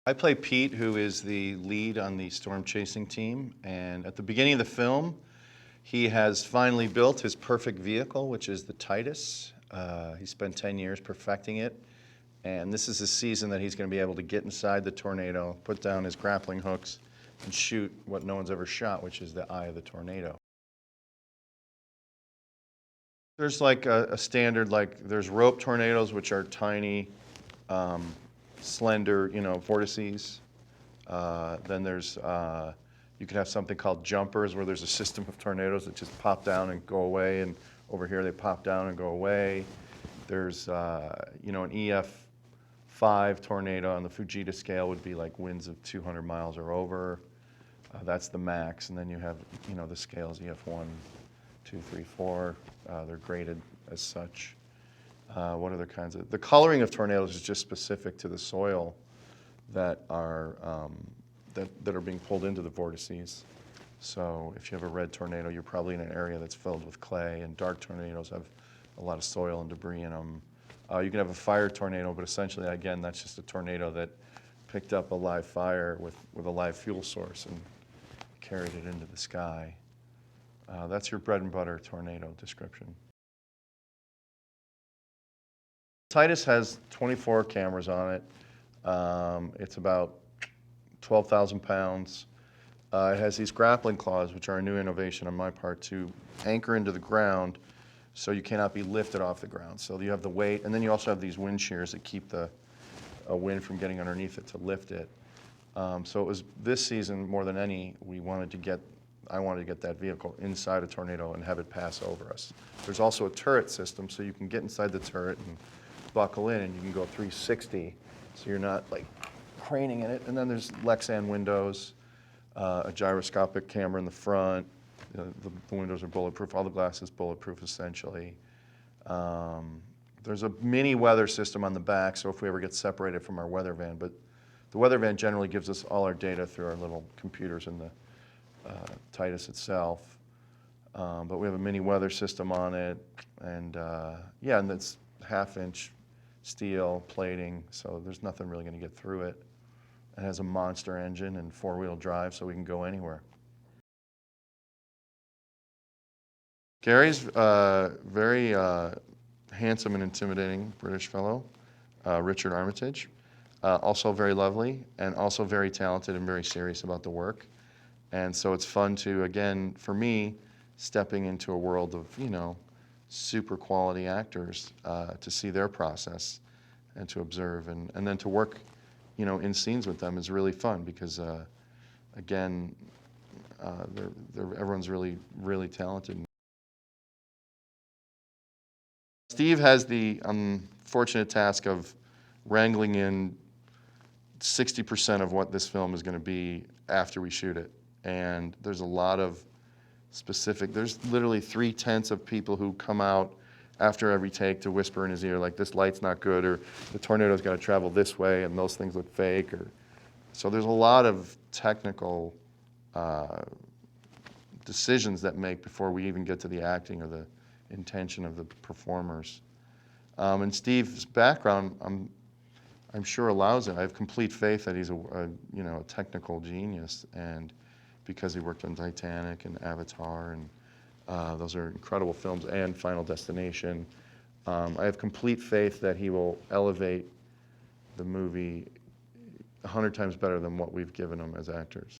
I play Pete, who is the lead on the storm chasing team. And at the beginning of the film, he has finally built his perfect vehicle, which is the Titus. He spent 10 years perfecting it. And this is the season that he's going to be able to get inside the tornado, put down his grappling hooks, and shoot what no one's ever shot, which is the eye of the tornado. There's like a standard, like there's rope tornadoes, which are tiny, slender, vortices. Then there's, you can have something called jumpers, where there's a system of tornadoes that just pop down and go away, and over here they pop down and go away. There's, an EF5 tornado on the Fujita scale would be like winds of 200 miles or over. That's the max, and then you have, the scales, EF1, 2, 3, 4. They're graded as such. What other kinds of, the coloring of tornadoes is just specific to the soil that are that are being pulled into the vortices. So if you have a red tornado, you're probably in an area that's filled with clay, and dark tornadoes have a lot of soil and debris in them. You can have a fire tornado, but essentially, again, that's just a tornado that picked up a live fire with a live fuel source and carried it into the sky. That's your bread and butter tornado description. Titus has 24 cameras on it. It's about 12,000 pounds. It has these grappling claws, which are a new innovation on my part, to anchor into the ground so you cannot be lifted off the ground. So you have the weight, and then you also have these wind shears that keep the wind from getting underneath it to lift it. So it was this season, more than any, I wanted to get that vehicle inside a tornado and have it pass over us. There's also a turret system, so you can get inside the turret and buckle in, and you can go 360, so you're not like craning in it. And then there's Lexan windows, a gyroscopic camera in the front. The windows are bulletproof. All the glass is bulletproof, essentially. There's a mini weather system on the back, so if we ever get separated from our weather van, but the weather van generally gives us all our data through our little computers in the Titus itself. But we have a mini weather system on it, and and it's half-inch steel plating, so there's nothing really going to get through it. It has a monster engine and four-wheel drive, so we can go anywhere. Gary's very handsome and intimidating British fellow, Richard Armitage. Also very lovely, and also very talented and very serious about the work. And so it's fun to, again, for me, stepping into a world of, super quality actors, to see their process and to observe. And then to work, in scenes with them is really fun because, again, everyone's really, really talented. Steve has the unfortunate task of wrangling in 60% of what this film is going to be after we shoot it. And there's a lot of there's literally 3/10 of people who come out after every take to whisper in his ear, like, this light's not good, or the tornado's got to travel this way, and those things look fake. So there's a lot of technical decisions that make before we even get to the acting or the intention of the performers. And Steve's background, I'm sure allows it. I have complete faith that he's a technical genius, and because he worked on Titanic and Avatar, and those are incredible films, and Final Destination. I have complete faith that he will elevate the movie 100 times better than what we've given him as actors.